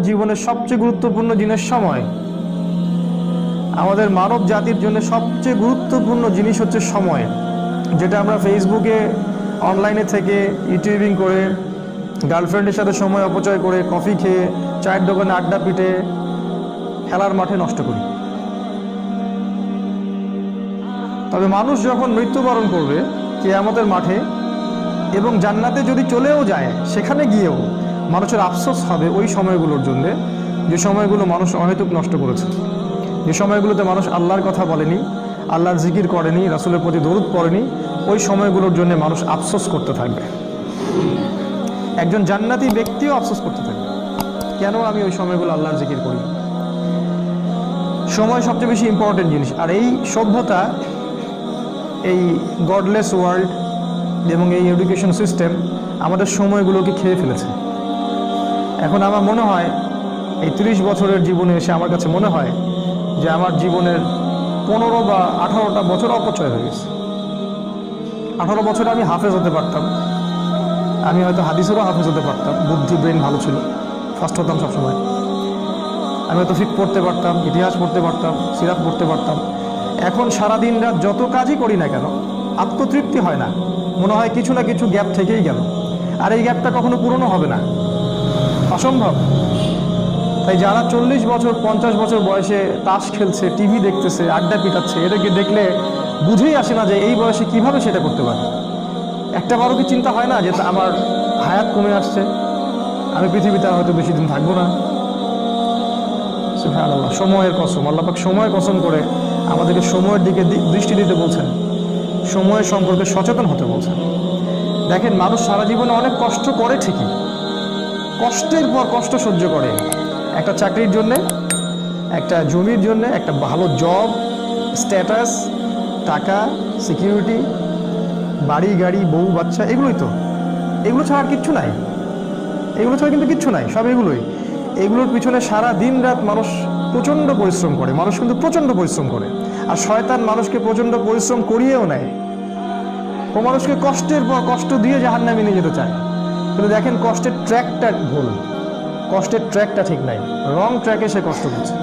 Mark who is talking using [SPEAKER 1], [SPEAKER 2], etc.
[SPEAKER 1] জীবনের সবচেয়ে গুরুত্বপূর্ণ জিনিস সময়। আমাদের মানব জাতির জন্য সবচেয়ে গুরুত্বপূর্ণ জিনিস হচ্ছে সময়, যেটা আমরা ফেসবুকে অনলাইনে থেকে ইউটিউবিং করে, গার্লফ্রেন্ডের সাথে সময় অপচয় করে, কফি খেয়ে, চায়ের দোকানে আড্ডা পিটে, খেলার মাঠে নষ্ট করি। তবে মানুষ যখন মৃত্যুবরণ করবে কিয়ামতের মাঠে এবং জান্নাতে যদি চলেও যায়, সেখানে গিয়েও মানুষের আফসোস হবে ওই সময়গুলোর জন্য, যে সময়গুলো মানুষ অহেতুক নষ্ট করেছে, যে সময়গুলোতে মানুষ আল্লাহর কথা বলেনি, আল্লাহর জিকির করেনি, রাসূলের প্রতি দরুদ পড়েনি। ওই সময়গুলোর জন্য মানুষ আফসোস করতে থাকবে। একজন জান্নাতি ব্যক্তিও আফসোস করতে থাকবে, কেন আমি ওই সময়গুলো আল্লাহর জিকির করি। সময় সবচেয়ে বেশি ইম্পর্টেন্ট জিনিস। আর এই সভ্যতা, এই গডলেস ওয়ার্ল্ড এবং এই এডুকেশন সিস্টেম আমাদের সময়গুলোকে খেয়ে ফেলেছে। এখন আমার মনে হয় এই 30 বছরের জীবনে এসে আমার কাছে মনে হয় যে আমার জীবনের 15 বা 18টা বছর অপচয় হয়ে গেছে। 18 বছরে আমি হাফেজ হতে পারতাম, আমি হয়তো হাদিসেরও হাফেজ হতে পারতাম, বুদ্ধি ব্রেন ভালো ছিল, ফার্স্ট হতাম সবসময়। আমি হয়তো ফিকহ পড়তে পারতাম, ইতিহাস পড়তে পারতাম, সিরাত পড়তে পারতাম। এখন সারাদিন রাত যত কাজই করি না কেন, আত্মতৃপ্তি হয় না, মনে হয় কিছু না কিছু গ্যাপ থেকেই গেল, আর এই গ্যাপটা কখনো পূরণও হবে না, অসম্ভব। তাই যারা 40 বছর 50 বছর বয়সে তাস খেলছে, টিভি দেখতেছে, আড্ডা পিটাচ্ছে, এদেরকে দেখলে বুঝেই আসে না যে এই বয়সে কিভাবে সেটা করতে পারে। একটা বারও কি চিন্তা হয় না যে আমার হায়াত কমে আসছে, আমি পৃথিবীতে হয়তো বেশি দিন থাকবো না। সুবহানাল্লাহ, সময়ের কসম, আল্লাহ পাক সময়ের কসম করে আমাদেরকে সময়ের দিকে দৃষ্টি দিতে বলছেন, সময়ের সম্পর্কে সচেতন হতে বলছেন। দেখেন, মানুষ সারা জীবনে অনেক কষ্ট করে ঠিকই, কষ্টের পর কষ্ট সহ্য করে, একটা চাকরির জন্যে, একটা জমির জন্যে, একটা ভালো জব, স্ট্যাটাস, টাকা, সিকিউরিটি, বাড়ি গাড়ি, বউ বাচ্চা, এগুলোই তো। এগুলো ছাড়া আর কিচ্ছু নাই, এগুলো ছাড়া কিন্তু কিচ্ছু নাই, সব এগুলোই। এগুলোর পিছনে সারা দিন রাত মানুষ প্রচণ্ড পরিশ্রম করে, মানুষ কিন্তু প্রচণ্ড পরিশ্রম করে। আর শয়তান মানুষকে প্রচণ্ড পরিশ্রম করিয়েও নেয়, ও মানুষকে কষ্টের পর কষ্ট দিয়ে জাহান্নামে নিয়ে যেতে চায়। কিন্তু দেখেন, কষ্টের ট্র্যাকটা ভুল, কষ্টের ট্র্যাকটা ঠিক নাই, রং ট্র্যাকে সে কষ্ট করছে।